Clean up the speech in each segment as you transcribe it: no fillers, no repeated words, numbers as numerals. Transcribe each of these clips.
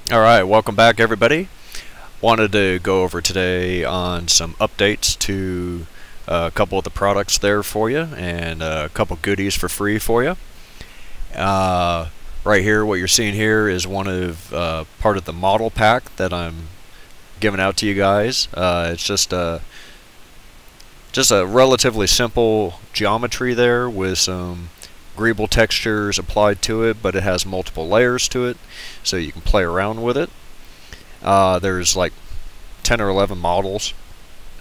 Alright, welcome back everybody. Wanted to go over today on some updates to a couple of the products there for you and a couple goodies for free for you. Right here, what you're seeing here is one of part of the model pack that I'm giving out to you guys. It's just a relatively simple geometry there with some Greeble textures applied to it, but it has multiple layers to it, so you can play around with it. There's like 10 or 11 models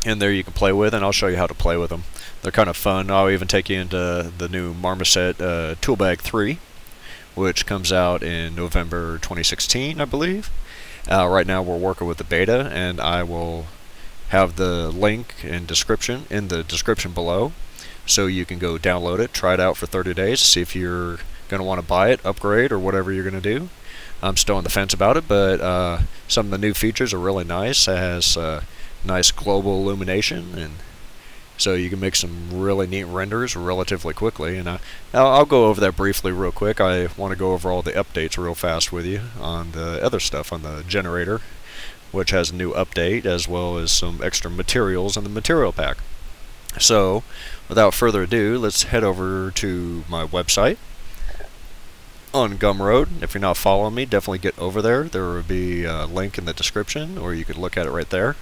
in there you can play with, and I'll show you how to play with them. They're kind of fun. I'll even take you into the new Marmoset Toolbag 3, which comes out in November 2016, I believe. Right now we're working with the beta, and I will have the link in the description below, so you can go download it, try it out for 30 days, see if you're going to want to buy it, upgrade, or whatever you're going to do. I'm still on the fence about it, but some of the new features are really nice. It has nice global illumination, and so you can make some really neat renders relatively quickly. And I'll go over that briefly real quick. I want to go over all the updates real fast with you on the other stuff on the generator, which has a new update, as well as some extra materials in the material pack. So, without further ado, let's head over to my website on Gumroad. If you're not following me, definitely get over there. There will be a link in the description, or you could look at it right there.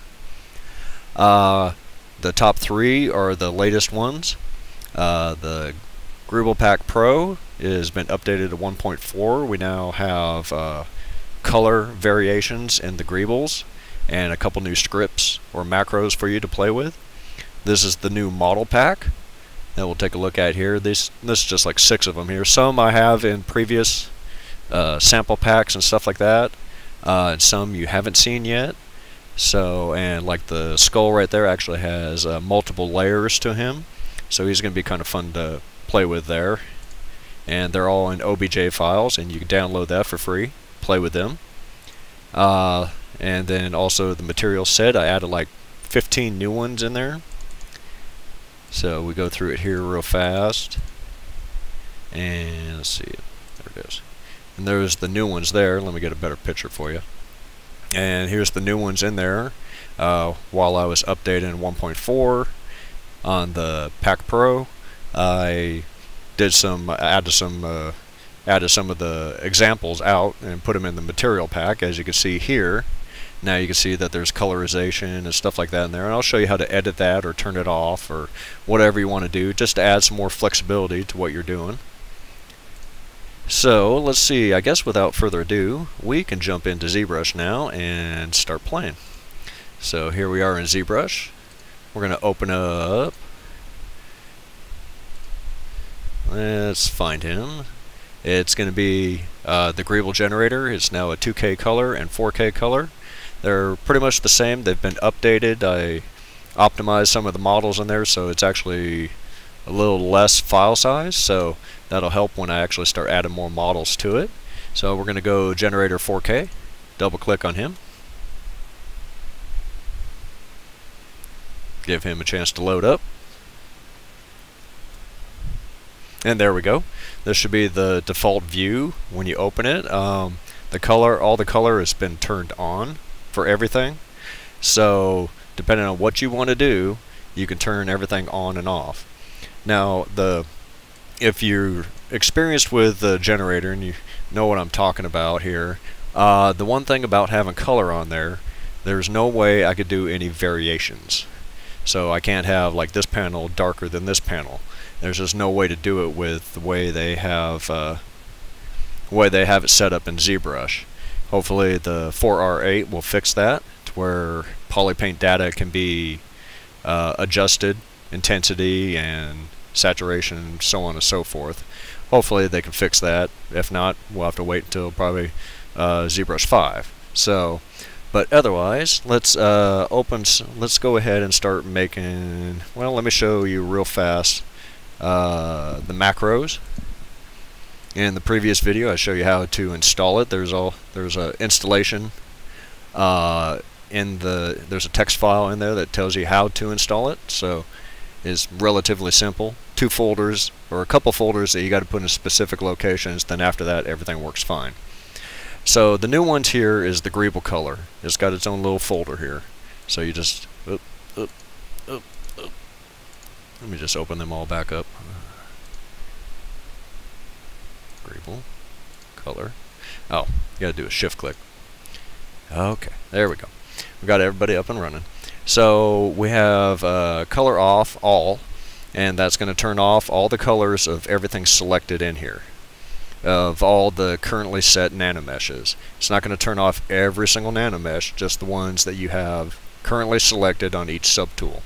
The top three are the latest ones. The Greeble Pack Pro has been updated to 1.4. We now have color variations in the Greebles and a couple new scripts or macros for you to play with. This is the new model pack that we'll take a look at here. This is just like 6 of them here. Some I have in previous sample packs and stuff like that, and some you haven't seen yet. So, and like the skull right there actually has multiple layers to him, so he's going to be kind of fun to play with there. And they're all in OBJ files, and you can download that for free, play with them. And then also the material set, I added like 15 new ones in there. So we go through it here real fast, and let's see, there it is. And there's the new ones there. Let me get a better picture for you. And here's the new ones in there. While I was updating 1.4 on the Pack Pro, I did added some of the examples out and put them in the material pack, as you can see here. Now you can see that there's colorization and stuff like that in there, and I'll show you how to edit that or turn it off or whatever you want to do, just to add some more flexibility to what you're doing. So let's see, I guess without further ado, we can jump into Zbrush now and start playing. So here we are in Zbrush. We're going to open up. Let's find him. It's going to be the Greeble generator. It's now a 2K color and 4K color. They're pretty much the same. They've been updated. I optimized some of the models in there, so it's actually a little less file size, so that'll help when I actually start adding more models to it. So we're going to go generator 4K, double click on him, give him a chance to load up, and there we go. This should be the default view when you open it. All the color has been turned on for everything, so depending on what you want to do, you can turn everything on and off. Now, if you're experienced with the generator and you know what I'm talking about here, the one thing about having color on there, there's no way I could do any variations. So I can't have like this panel darker than this panel. There's just no way to do it with the way they have it set up in Zbrush. Hopefully the 4R8 will fix that to where polypaint data can be adjusted, intensity and saturation, so on and so forth. Hopefully they can fix that. If not, we'll have to wait until probably Zbrush 5. So, but otherwise, let's go ahead and start making. Well, let me show you real fast the macros. In the previous video, I show you how to install it. There's a installation there's a text file in there that tells you how to install it. So it's relatively simple. 2 folders or a couple folders that you got to put in specific locations. Then after that, everything works fine. So the new ones here is the Greeble color. It's got its own little folder here. So you just let me just open them all back up. Greeble color. Oh, you gotta do a shift click. Okay, there we go. We got everybody up and running. So we have color off all, and that's going to turn off all the colors of everything selected in here, of all the currently set nanomeshes. It's not going to turn off every single nanomesh, just the ones that you have currently selected on each subtool.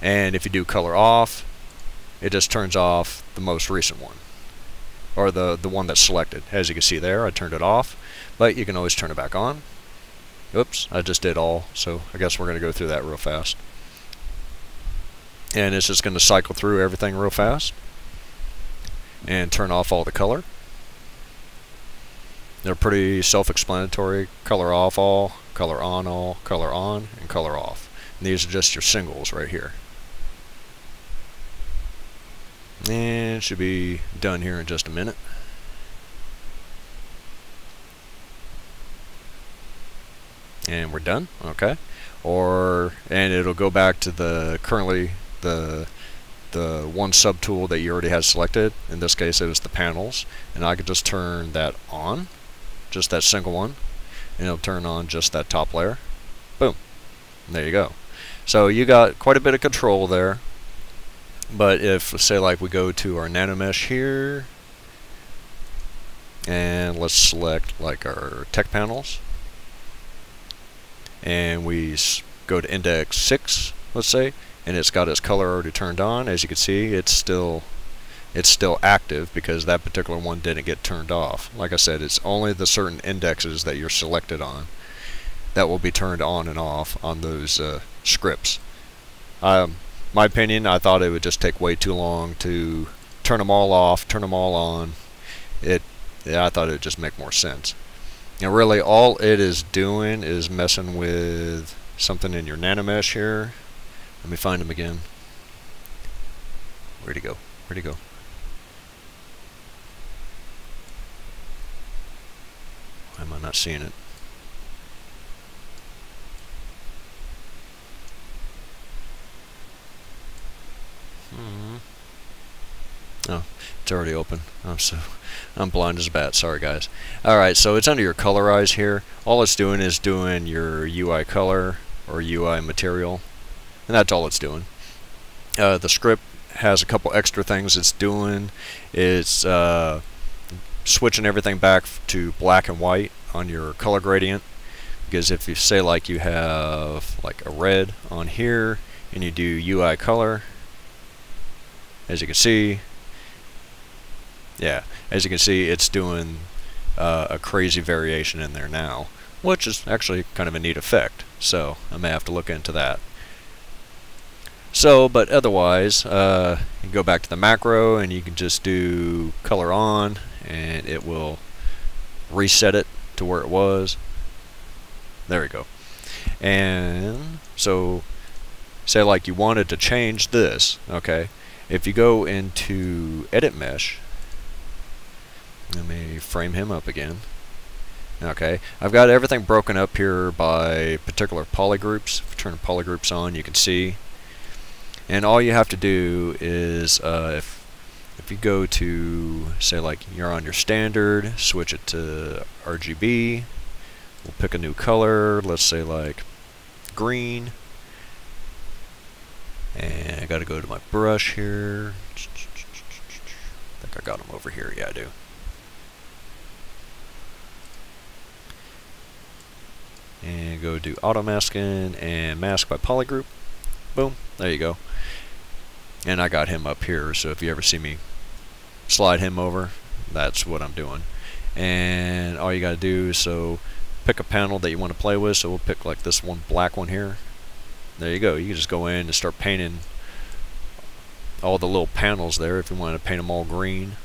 And if you do color off, it just turns off the most recent one, or the one that's selected. As you can see there, I turned it off, but you can always turn it back on. Oops, I just did all, so I guess we're going to go through that real fast. And it's just going to cycle through everything real fast and turn off all the color. They're pretty self-explanatory. Color off all, color on all, color on, and color off. And these are just your singles right here. And it should be done here in just a minute. And we're done, okay. And it'll go back to the currently the one subtool that you already had selected. In this case, it was the panels, and I could just turn that on, just that single one, and it'll turn on just that top layer. Boom, and there you go. So you got quite a bit of control there. But if, say, like we go to our nanomesh here, and let's select like our tech panels, and we go to index 6, let's say, and it's got its color already turned on. As you can see, it's still active because that particular one didn't get turned off. Like I said, it's only the certain indexes that you're selected on that will be turned on and off on those scripts. My opinion, I thought it would just take way too long to turn them all off, turn them all on. I thought it would just make more sense. And really, all it is doing is messing with something in your nanomesh here. Let me find him again. Where'd he go? Where'd he go? Why am I not seeing it? Oh, it's already open. I'm blind as a bat. Sorry, guys. Alright, so it's under your colorize here. All it's doing is doing your UI color or UI material, and that's all it's doing. The script has a couple extra things it's doing. It's switching everything back to black and white on your color gradient, because if you say like you have like a red on here and you do UI color, as you can see, it's doing a crazy variation in there now, which is actually kind of a neat effect. So I may have to look into that. So, but otherwise, you go back to the macro and you can just do color on, and it will reset it to where it was. There we go. And so, say like you wanted to change this, okay? If you go into Edit Mesh, let me frame him up again. Okay, I've got everything broken up here by particular polygroups. If you turn the polygroups on, you can see. And all you have to do is, if you go to, say like you're on your standard, switch it to RGB. We'll pick a new color, let's say like green. And I gotta go to my brush here. I think I got him over here. Yeah, I do. And go do auto masking and mask by polygroup. Boom, there you go. And I got him up here, so if you ever see me slide him over, that's what I'm doing. And all you gotta do is pick a panel that you want to play with. So we'll pick like this one black one here. There you go. You can just go in and start painting all the little panels there if you want to paint them all green.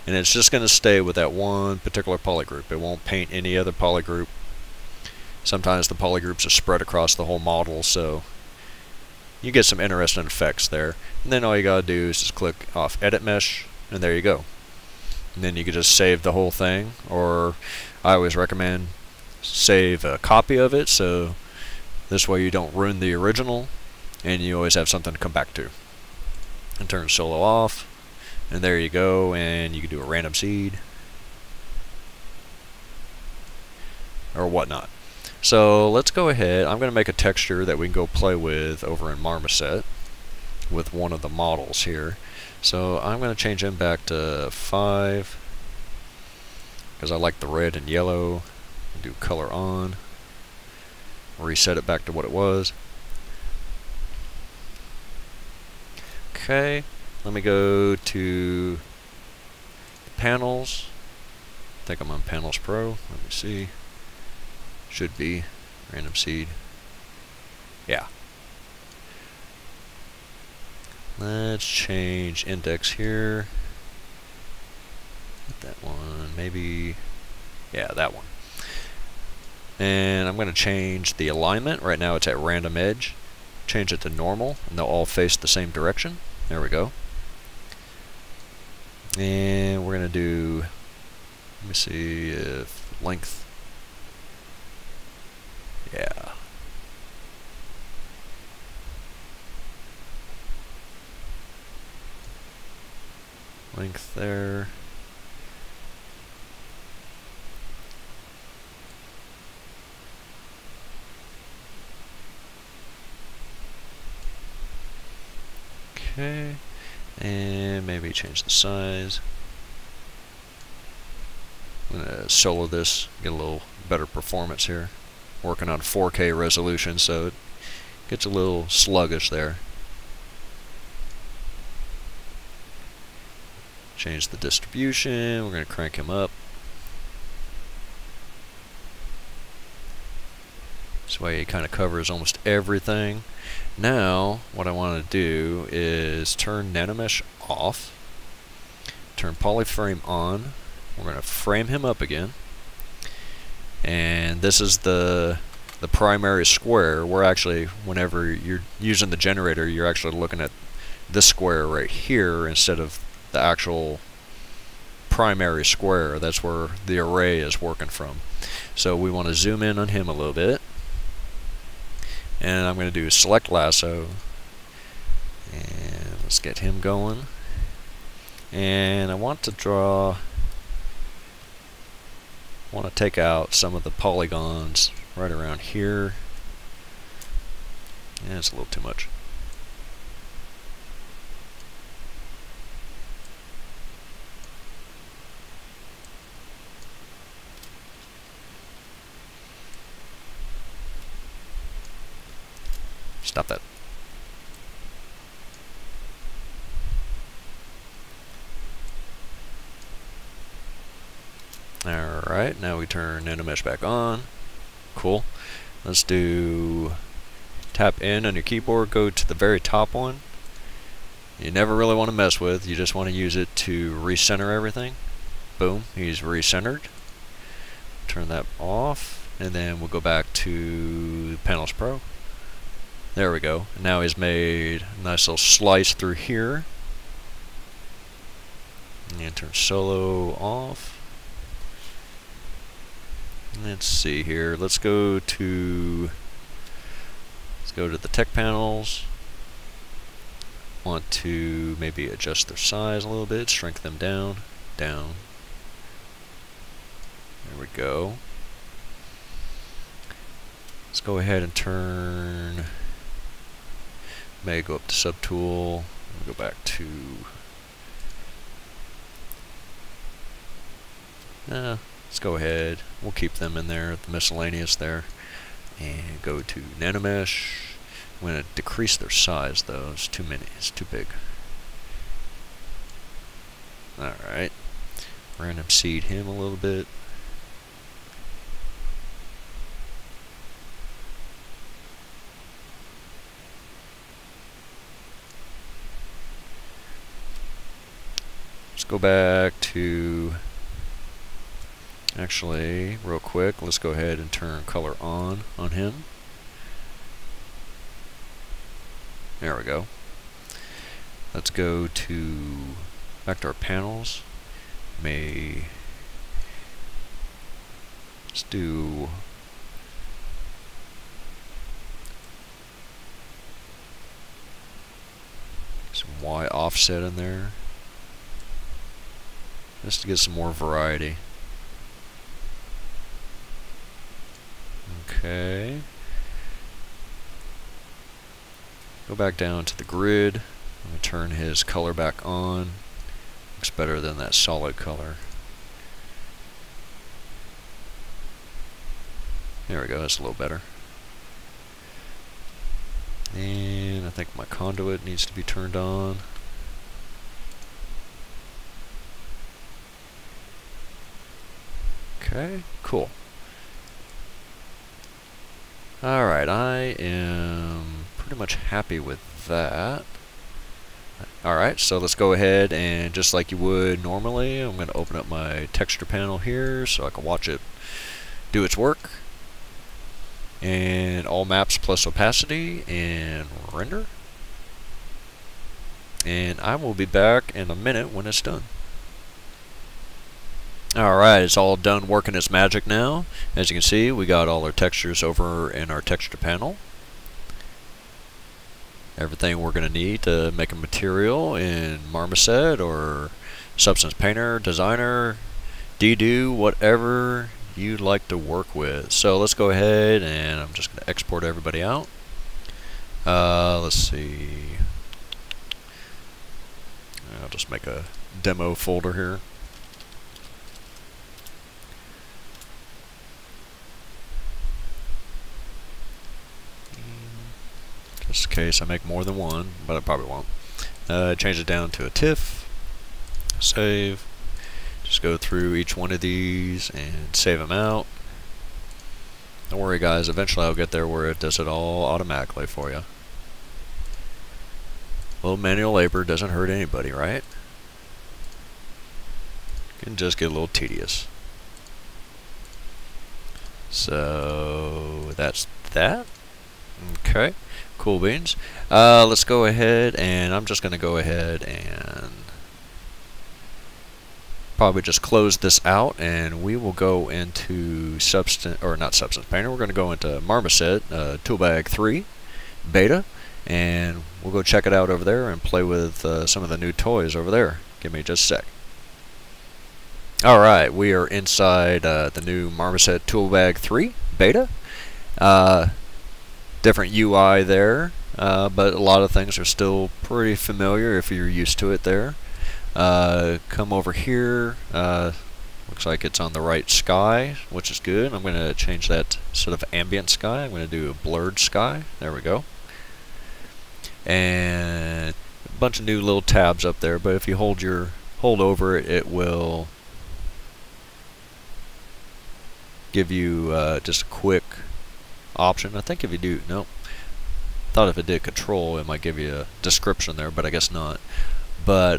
And it's just going to stay with that one particular polygroup. It won't paint any other polygroup. Sometimes the polygroups are spread across the whole model, so you get some interesting effects there. And then all you gotta do is just click off Edit Mesh, and there you go. And then you could just save the whole thing, or I always recommend save a copy of it, so this way you don't ruin the original and you always have something to come back to. And turn solo off, and there you go, and you can do a random seed or whatnot. So let's go ahead. I'm going to make a texture that we can go play with over in Marmoset with one of the models here. So I'm going to change him back to 5 because I like the red and yellow. Do color on, reset it back to what it was. Okay, let me go to panels. I think I'm on Panels Pro. Let me see. Should be random seed. Yeah. Let's change index here. That one, maybe. Yeah, that one. And I'm going to change the alignment. Right now it's at random edge. Change it to normal, and they'll all face the same direction. There we go. And we're going to do, let me see if length, yeah. Length there. Okay, and maybe change the size. I'm going to solo this, get a little better performance here. Working on 4K resolution, so it gets a little sluggish there. Change the distribution, we're going to crank him up. This way he kind of covers almost everything. Now, what I want to do is turn nanomesh off, turn polyframe on. We're going to frame him up again, and this is the primary square. We're actually, whenever you're using the generator, you're actually looking at this square right here instead of the actual primary square. That's where the array is working from. So we want to zoom in on him a little bit. And I'm going to do select lasso, and let's get him going. And I want to draw, I want to take out some of the polygons right around here. Yeah, it's a little too much. Stop that. Alright, now we turn nanomesh back on. Cool. Let's do tap in on your keyboard, go to the very top one. You never really want to mess with, you just want to use it to recenter everything. Boom, he's recentered. Turn that off, and then we'll go back to Panels Pro. There we go. Now he's made a nice little slice through here. And turn solo off. Let's see here. Let's go to the tech panels. Want to maybe adjust their size a little bit, shrink them down. There we go. Let's go ahead and turn. May go up to subtool, we'll go back to let's go ahead, we'll keep them in there, the miscellaneous there, and go to nanomesh. I'm going to decrease their size though, it's too many, it's too big. Alright, random seed him a little bit. Let's go back to, actually, real quick, let's go ahead and turn color on him. There we go. Let's go to back to our panels, Let's do some Y offset in there, just to get some more variety. Okay. Go back down to the grid. Let me turn his color back on. Looks better than that solid color. There we go, that's a little better. And I think my conduit needs to be turned on. Okay, cool. Alright, I am pretty much happy with that. Alright, so let's go ahead and just like you would normally, I'm going to open up my texture panel here so I can watch it do its work. And all maps plus opacity and render. And I will be back in a minute when it's done. Alright, it's all done working its magic now. As you can see, we got all our textures over in our texture panel. Everything we're going to need to make a material in Marmoset or Substance Painter, Designer, Dedo, whatever you'd like to work with. So let's go ahead and I'm just going to export everybody out. Let's see. I'll just make a demo folder here. Just in case I make more than one, but I probably won't. Change it down to a TIFF. Save. Just go through each one of these and save them out. Don't worry guys, eventually I'll get there where it does it all automatically for you. A little manual labor doesn't hurt anybody, right? Can just get a little tedious. So that's that. Okay, cool beans. Let's go ahead and I'm just going to go ahead and probably just close this out, and we will go into Substance Painter. We're going to go into Marmoset Toolbag 3 Beta, and we'll go check it out over there and play with some of the new toys over there. Give me just a sec. Alright, we are inside the new Marmoset Toolbag 3 Beta. Different UI there, but a lot of things are still pretty familiar if you're used to it there. Come over here, looks like it's on the right sky, which is good. I'm going to change that sort of ambient sky. I'm going to do a blurred sky. There we go. And a bunch of new little tabs up there, but if you hold over it, it will give you just a quick option. I think if you do, nope. Thought if it did control, it might give you a description there, but I guess not. But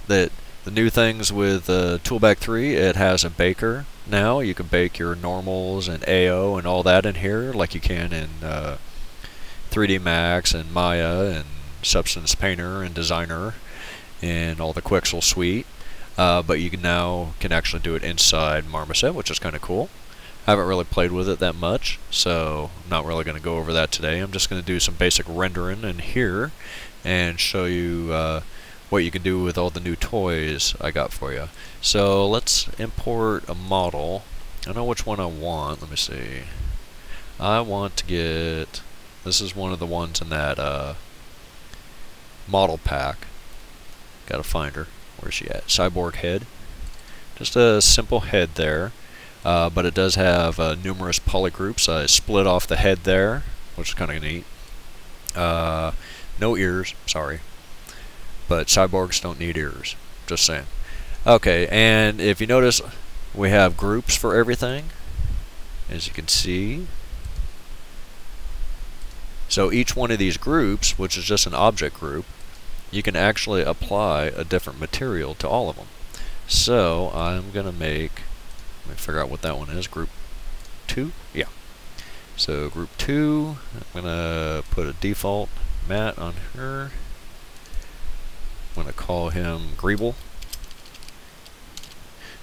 the new things with Toolbag 3, it has a baker now. You can bake your normals and AO and all that in here like you can in 3D Max and Maya and Substance Painter and Designer and all the Quixel suite. But you can now actually do it inside Marmoset, which is kind of cool. I haven't really played with it that much, so I'm not really going to go over that today. I'm just going to do some basic rendering in here and show you what you can do with all the new toys I got for you. So let's import a model. I know which one I want. Let me see. I want to get, this is one of the ones in that model pack. Gotta find her. Where's she at? Cyborg Head. Just a simple head there. But it does have numerous polygroups. I split off the head there, which is kind of neat. No ears, sorry. But cyborgs don't need ears, just saying. Okay, and if you notice, we have groups for everything, as you can see. So each one of these groups, which is just an object group, you can actually apply a different material to all of them. So I'm going to make, let me figure out what that one is, group 2? Yeah. So group 2, I'm going to put a default matte on her. I'm going to call him Greeble.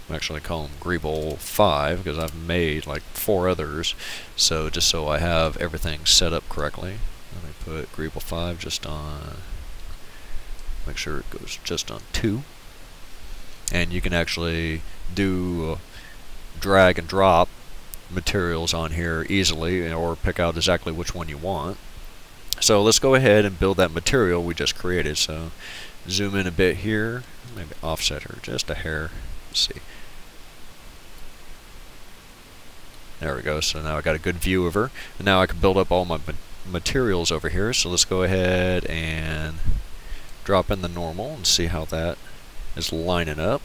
I'm actually call them Greeble 5 because I've made like 4 others. So just so I have everything set up correctly, let me put Greeble 5 just on. Make sure it goes just on 2. And you can actually do drag and drop materials on here easily, or pick out exactly which one you want. So let's go ahead and build that material we just created. So zoom in a bit here, maybe offset her just a hair. Let's see. There we go. So now I got a good view of her. And now I can build up all my materials over here. So let's go ahead and drop in the normal and see how that is lining up.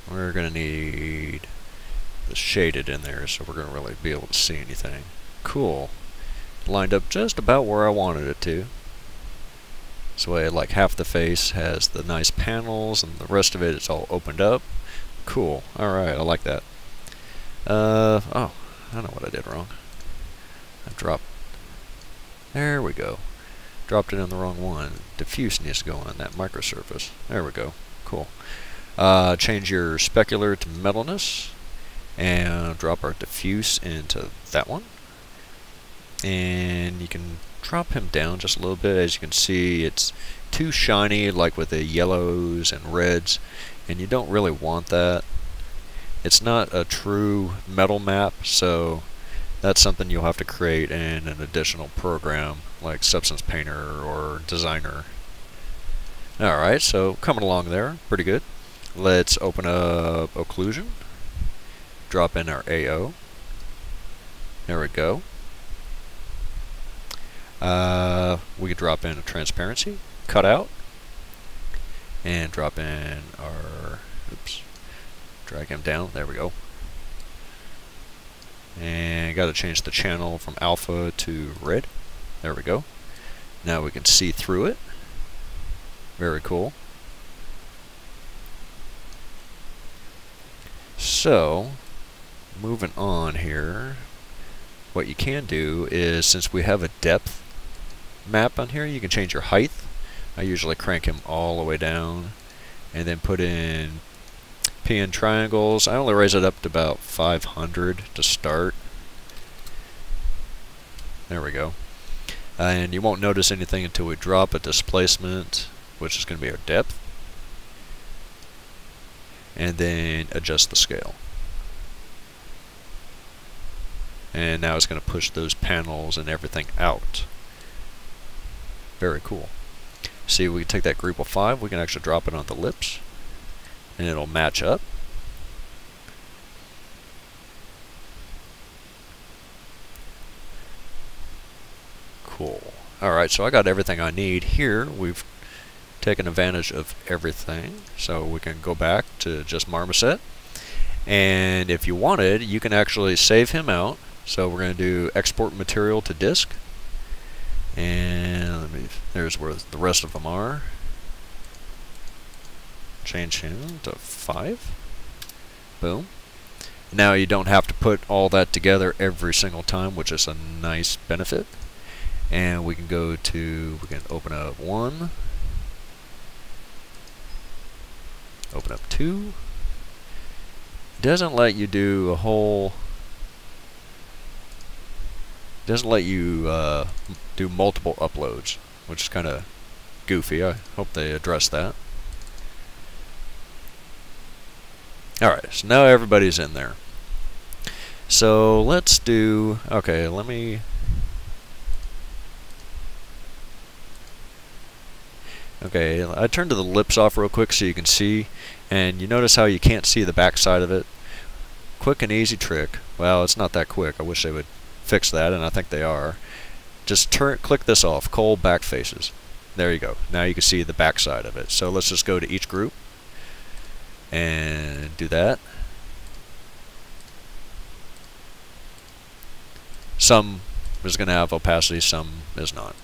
We're going to need the shaded in there, so we're going to really be able to see anything. Cool. Lined up just about where I wanted it to. So like half the face has the nice panels and the rest of it is all opened up. Cool. Alright, I like that. Oh, I don't know what I did wrong. I dropped. There we go. Dropped it on the wrong one. Diffuse needs to go on that microsurface. There we go. Cool. Change your specular to metalness and drop our diffuse into that one. And you can drop him down just a little bit. As you can see, it's too shiny, like with the yellows and reds, and you don't really want that. It's not a true metal map, so that's something you'll have to create in an additional program like Substance Painter or Designer. Alright, so coming along there, pretty good. Let's open up Occlusion, drop in our AO. There we go. We could drop in a transparency, cutout, and drop in our, oops, drag him down, there we go. And got to change the channel from alpha to red. There we go. Now we can see through it. Very cool. So, moving on here, what you can do is, since we have a depth map on here, you can change your height. I usually crank him all the way down and then put in PN triangles. I only raise it up to about 500 to start. There we go. And you won't notice anything until we drop a displacement, which is going to be our depth. And then adjust the scale. And now it's going to push those panels and everything out. Very cool. See, we can take that Greeble 5, we can actually drop it on the lips, and it'll match up. Cool. Alright, so I got everything I need here. We've taken advantage of everything, so we can go back to just Marmoset. And if you wanted, you can actually save him out. So we're going to do export material to disk. And there's where the rest of them are. Change him to 5. Boom. Now you don't have to put all that together every single time, which is a nice benefit. And we can go to, we can open up 1. Open up 2. Doesn't let you do a whole, doesn't let you do multiple uploads, which is kind of goofy. I hope they address that. Alright, so now everybody's in there. So let's do, okay, let me, okay, I turned the lips off real quick so you can see, and you notice how you can't see the back side of it. Quick and easy trick. Well, it's not that quick. I wish they would fix that, and I think they are. Just click this off, Cull back faces. There you go. Now you can see the back side of it. So let's just go to each group and do that. Some is going to have opacity, some is not.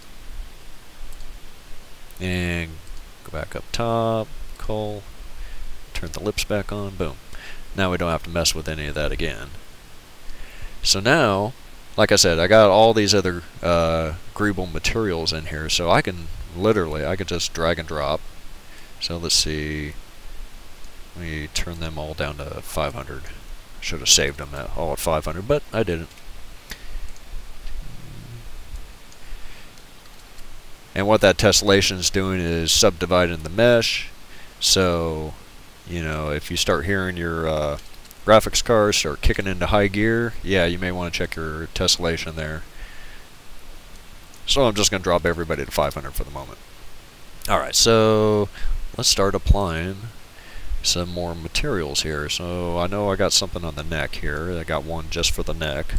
And go back up top, cull, turn the lips back on, boom. Now we don't have to mess with any of that again. So now like I said, I got all these other Greeble materials in here, so I can literally, I could just drag and drop. So let's see, let me turn them all down to 500. Should have saved them all at 500, but I didn't. And what that tessellation is doing is subdividing the mesh. So, you know, if you start hearing your graphics card start kicking into high gear, yeah, you may want to check your tessellation there. So I'm just going to drop everybody to 500 for the moment. Alright, so let's start applying some more materials here. So I know I got something on the neck here. I got one just for the neck.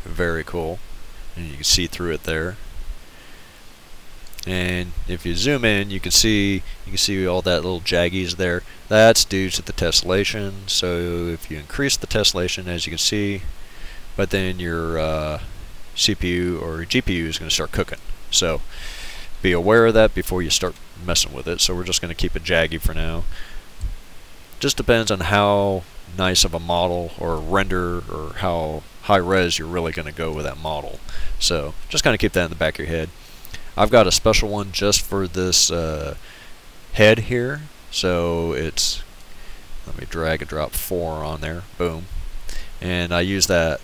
Very cool. And you can see through it there. And if you zoom in, you can see all that little jaggies there. That's due to the tessellation. So if you increase the tessellation, as you can see, but then your CPU or GPU is going to start cooking. So be aware of that before you start messing with it. So we're just going to keep it jaggy for now. Just depends on how nice of a model or render or how high res you're really going to go with that model. So just kind of keep that in the back of your head. I've got a special one just for this head here. So it's, let me drag and drop 4 on there. Boom. And I use that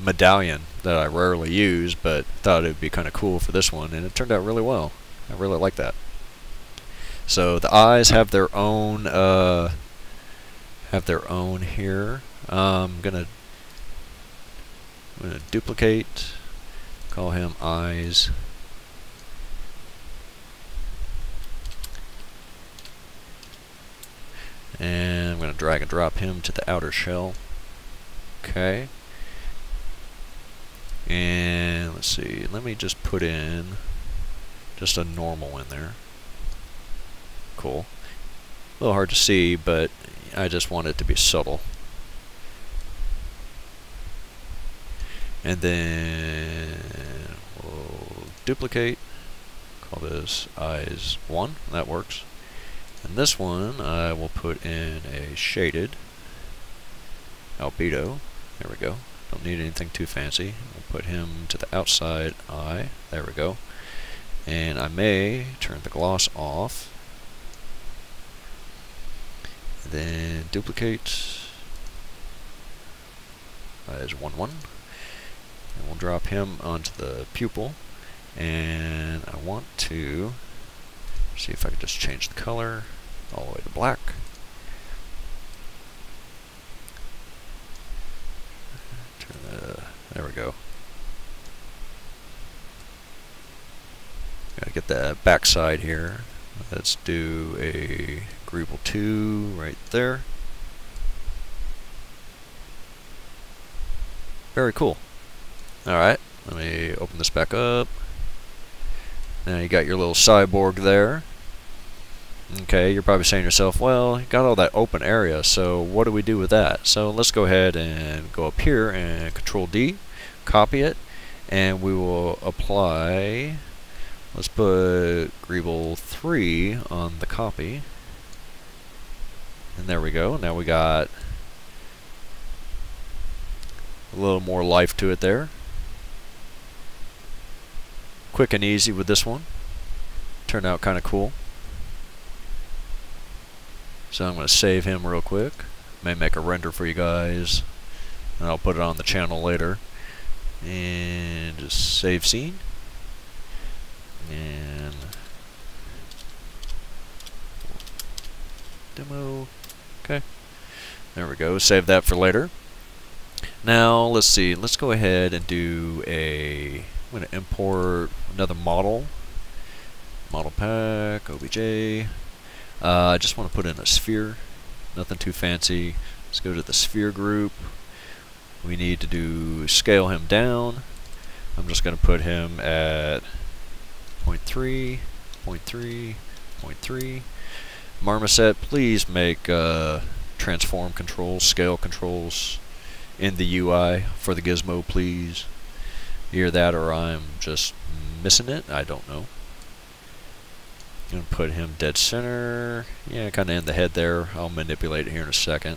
medallion that I rarely use, but thought it would be kind of cool for this one, and it turned out really well. I really like that. So the eyes have their own here. I'm gonna duplicate, call him eyes. And I'm going to drag and drop him to the outer shell. Okay. And let's see, let me just put in just a normal in there. Cool. A little hard to see, but I just want it to be subtle. And then we'll duplicate, call this eyes 1, that works. And this one I will put in a shaded albedo. There we go. Don't need anything too fancy. We'll put him to the outside eye. There we go. And I may turn the gloss off. Then duplicate eyes 1, 1. And we'll drop him onto the pupil. And I want to see if I can just change the color all the way to black. There we go. Gotta get that back side here. Let's do a Greeble 2 right there. Very cool. Alright, let me open this back up. Now you got your little cyborg there. Okay, you're probably saying to yourself, well, you got all that open area, so what do we do with that? So let's go ahead and go up here and Control D, copy it, and we will apply, let's put Greeble 3 on the copy. And there we go. Now we got a little more life to it there. Quick and easy with this one. Turned out kind of cool. So I'm going to save him real quick. May make a render for you guys, and I'll put it on the channel later. And just save scene. And demo. Okay. There we go. Save that for later. Now let's see. Let's go ahead and do a. I'm going to import another model. Model pack, OBJ. I just want to put in a sphere. Nothing too fancy. Let's go to the sphere group. We need to scale him down. I'm just going to put him at 0.3, 0.3, 0.3. Marmoset, please make transform controls, scale controls in the UI for the gizmo, please. Either that or I'm just missing it. I don't know. I'm going to put him dead center. Yeah, kind of in the head there. I'll manipulate it here in a second.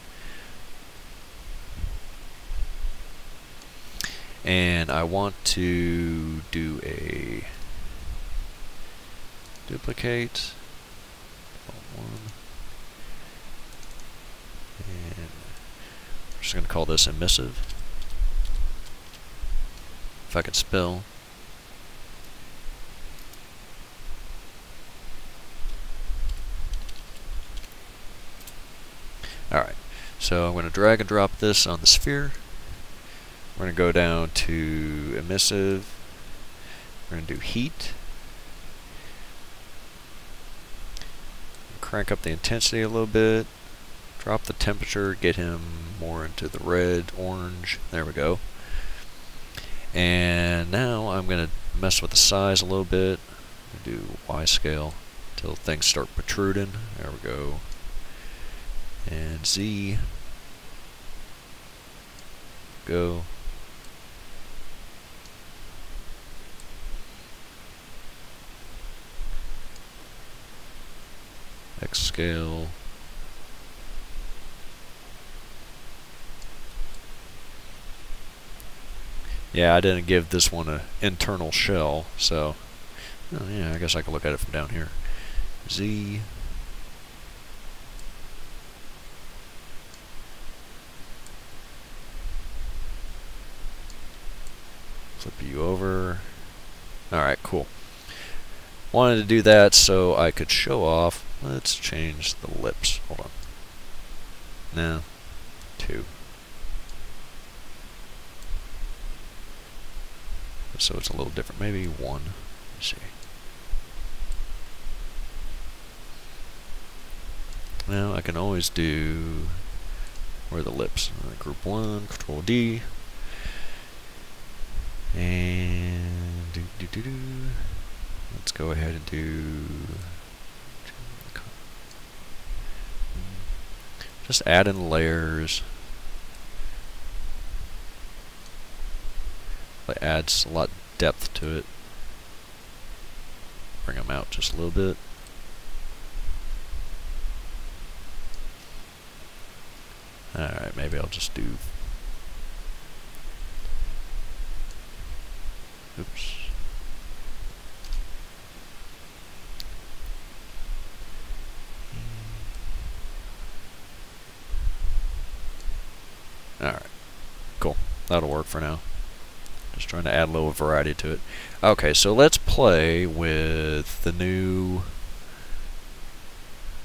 and I want to do a duplicate one, and I'm just going to call this emissive. If I could spell. Alright, so I'm going to drag and drop this on the sphere. We're going to go down to emissive. We're going to do heat. Crank up the intensity a little bit. Drop the temperature, get him more into the red, orange. There we go. And now I'm going to mess with the size a little bit. Do Y scale until things start protruding. There we go. And Z. Go. X scale. Yeah, I didn't give this one an internal shell, so yeah, I guess I can look at it from down here. Z. Flip you over. Alright, cool. Wanted to do that so I could show off. Let's change the lips. Hold on. No. 2. So it's a little different. Maybe 1. Let's see. Now I can always do where are the lips. Group 1, Control D. And let's go ahead and do just add in layers. It adds a lot of depth to it. Bring them out just a little bit. Alright, maybe I'll just do. Oops. Alright, cool. That'll work for now. Just trying to add a little variety to it. Okay, so let's play with the new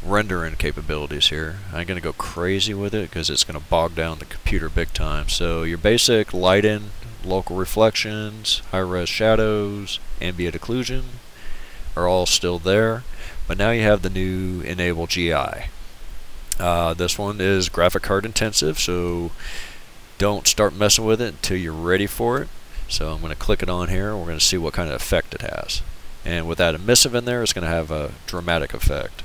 rendering capabilities here. I'm going to go crazy with it because it's going to bog down the computer big time. So your basic lighting, local reflections, high-res shadows, ambient occlusion are all still there. But now you have the new Enable GI. This one is graphic card intensive, so don't start messing with it until you're ready for it. So I'm going to click it on here. We're going to see what kind of effect it has. And with that emissive in there, it's going to have a dramatic effect.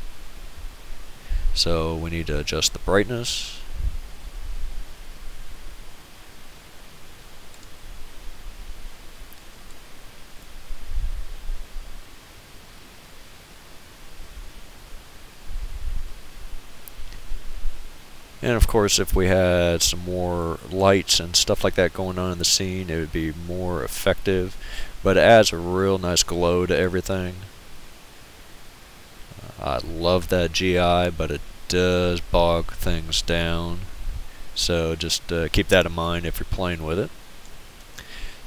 So we need to adjust the brightness. And of course, if we had some more lights and stuff like that going on in the scene, it would be more effective. But it adds a real nice glow to everything. I love that GI, but it does bog things down. So just keep that in mind if you're playing with it.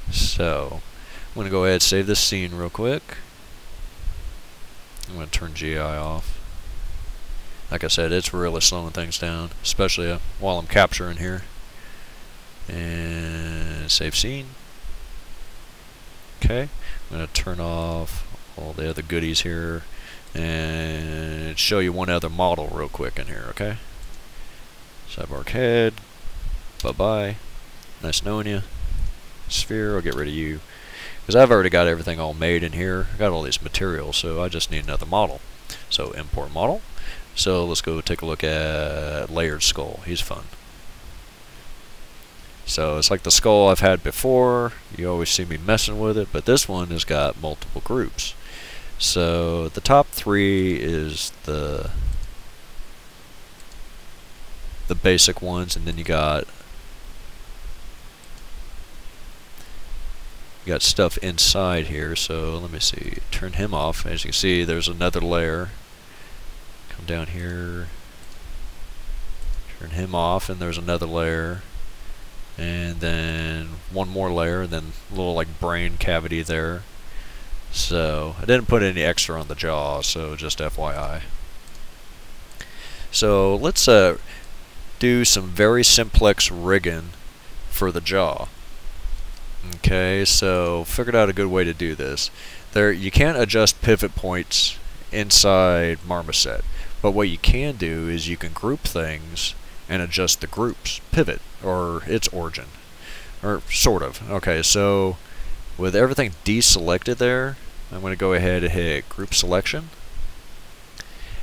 So I'm going to go ahead and save this scene real quick. I'm going to turn GI off. Like I said, it's really slowing things down, especially while I'm capturing here. And save scene. Okay, I'm going to turn off all the other goodies here and show you one other model real quick in here, okay? Cyborg Head, bye-bye. Nice knowing you. Sphere, I'll get rid of you. Because I've already got everything all made in here. I got all these materials, so I just need another model. So import model. So let's go take a look at Layered Skull. He's fun. So it's like the skull I've had before. You always see me messing with it, but this one has got multiple groups. So the top 3 is the basic ones, and then you got You got stuff inside here, so let me see. Turn him off. As you can see, there's another layer. Come down here. Turn him off, and there's another layer. And then one more layer, and then a little like brain cavity there. So I didn't put any extra on the jaw, so just FYI. So let's do some very simplex rigging for the jaw. Okay, so figured out a good way to do this. You can't adjust pivot points inside Marmoset, but what you can do is you can group things and adjust the group's pivot or its origin, or sort of. Okay, so with everything deselected there, I'm going to go ahead and hit group selection,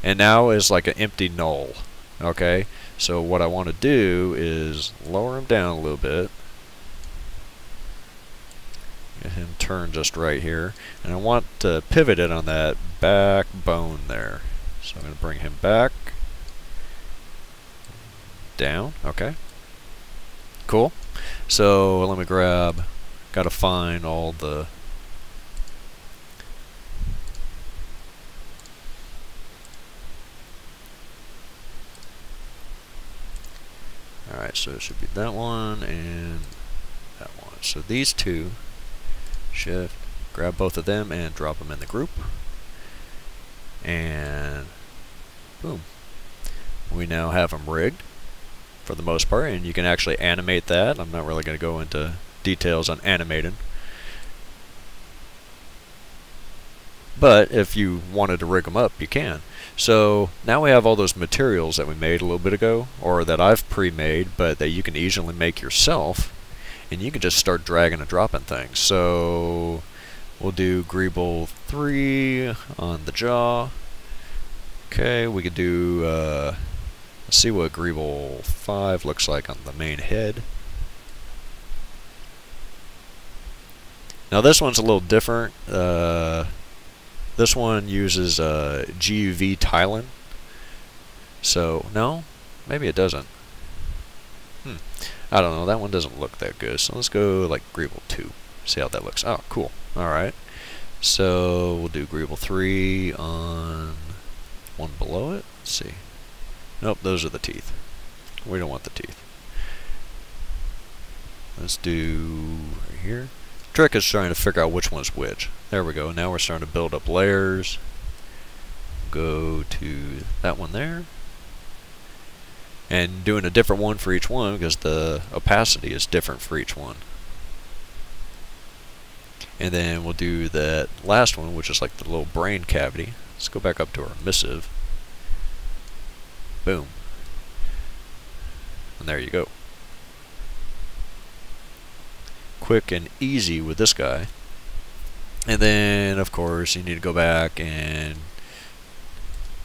and now is like an empty null. Okay, so what I want to do is lower him down a little bit, get him turned just right here, and I want to pivot it on that backbone there. So I'm going to bring him back down. Okay, cool. So let me gotta find all the alright, so it should be that one and that one. So these two, shift, grab both of them and drop them in the group, and boom, we now have them rigged for the most part, and you can actually animate that. I'm not really going to go into details on animating, but if you wanted to rig them up, you can. So now we have all those materials that we made a little bit ago, or that I've pre-made, but that you can easily make yourself, and you can just start dragging and dropping things. So we'll do Greeble 3 on the jaw. Okay, we could do let's see what Greeble 5 looks like on the main head. Now this one's a little different. This one uses GUV tiling. So, no, maybe it doesn't. I don't know, that one doesn't look that good. So let's go like Greeble 2. See how that looks. Oh, cool. Alright. So we'll do Greeble 3 on one below it. Let's see. Nope, those are the teeth. We don't want the teeth. Let's do right here. Trick is trying to figure out which one's which. There we go. Now we're starting to build up layers. Go to that one there. And doing a different one for each one because the opacity is different for each one. And then we'll do that last one, which is like the little brain cavity. Let's go back up to our missive. Boom. And there you go. Quick and easy with this guy. And then, of course, you need to go back and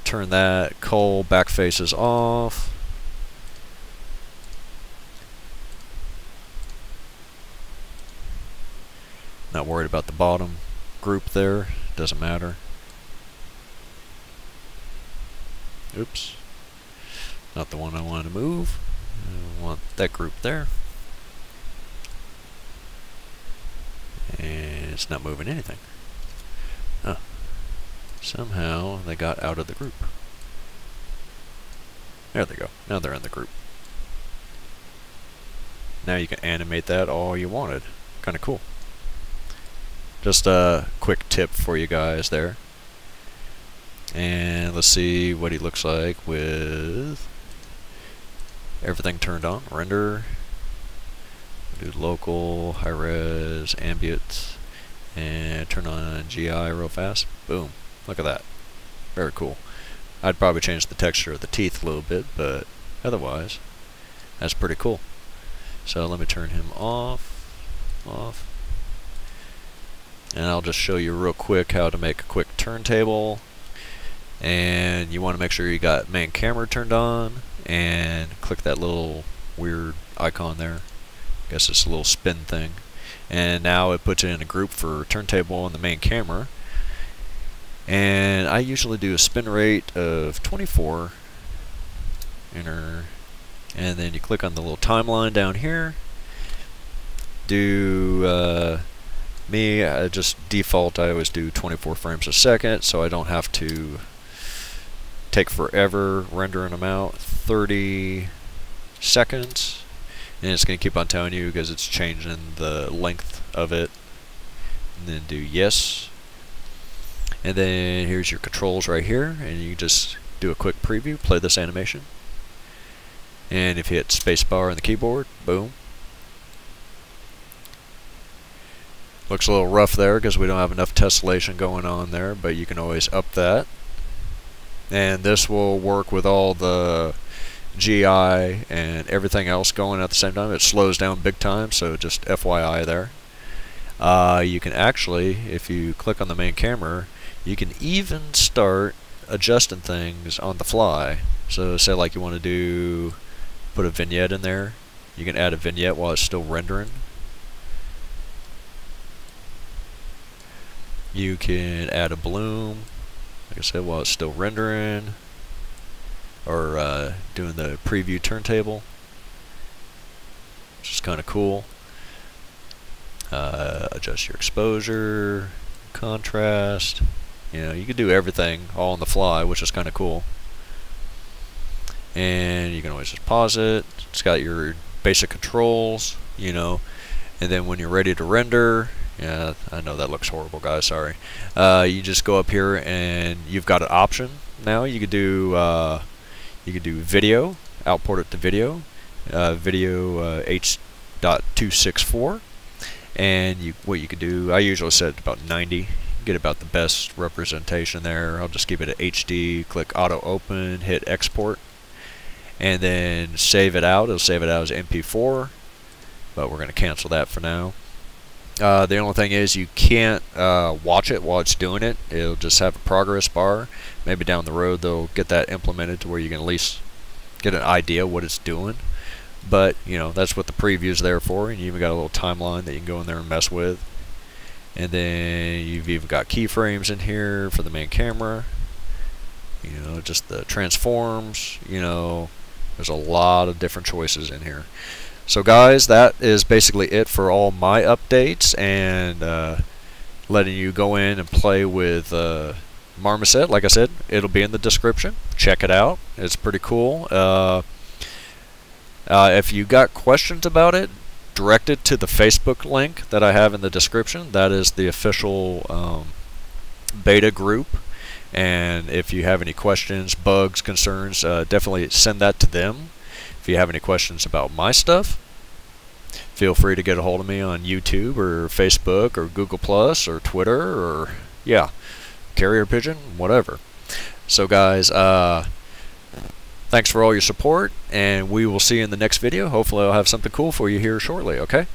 turn that cull back faces off. Not worried about the bottom group there. Doesn't matter. Oops. Not the one I wanted to move. I want that group there. And it's not moving anything. Oh. Somehow they got out of the group. There they go. Now they're in the group. Now you can animate that all you wanted. Kind of cool. Just a quick tip for you guys there. And let's see what he looks like with everything turned on. Render. Do local, high res, ambient, and turn on GI real fast. Boom. Look at that. Very cool. I'd probably change the texture of the teeth a little bit, but otherwise, that's pretty cool. So let me turn him off. And I'll just show you real quick how to make a quick turntable. And you want to make sure you got main camera turned on, and click that little weird icon there. Guess it's a little spin thing. And now it puts it in a group for turntable on the main camera. And I usually do a spin rate of 24. Enter. And then you click on the little timeline down here. Do Me, just default, I always do 24 frames a second, so I don't have to take forever rendering them out. 30 seconds, and it's going to keep on telling you because it's changing the length of it. And then do yes. And then here's your controls right here, and you just do a quick preview, play this animation. And if you hit spacebar on the keyboard, boom. Looks a little rough there because we don't have enough tessellation going on there, but you can always up that. And this will work with all the GI and everything else going at the same time. It slows down big time, so just FYI there. You can actually, if you click on the main camera, you can even start adjusting things on the fly. So say like you want to put a vignette in there, you can add a vignette while it's still rendering. You can add a bloom, like I said, while it's still rendering, or doing the preview turntable, which is kind of cool. Adjust your exposure, contrast. You know, you can do everything all on the fly, which is kind of cool. And you can always just pause it. It's got your basic controls, you know, and then when you're ready to render, yeah, I know that looks horrible, guys, sorry. You just go up here and you've got an option now. You could do video, output it to video, video H.264, and what you could do, I usually set it about 90. Get about the best representation there. I'll just keep it at HD, click auto open, hit export, and then save it out. It'll save it out as MP4, but we're going to cancel that for now. The only thing is you can't watch it while it's doing it. It'll just have a progress bar. Maybe down the road they'll get that implemented to where you can at least get an idea what it's doing. But you know, that's what the preview is there for, and you even got a little timeline that you can go in there and mess with. And then you've even got keyframes in here for the main camera. You know, just the transforms, you know, there's a lot of different choices in here. So guys, that is basically it for all my updates, and letting you go in and play with Marmoset. Like I said, it'll be in the description. Check it out. It's pretty cool. If you got questions about it, direct it to the Facebook link that I have in the description. That is the official beta group. And if you have any questions, bugs, concerns, definitely send that to them. If you have any questions about my stuff, feel free to get a hold of me on YouTube or Facebook or Google Plus or Twitter or, yeah, Carrier Pigeon, whatever. So guys, thanks for all your support, and we will see you in the next video. Hopefully I'll have something cool for you here shortly, okay?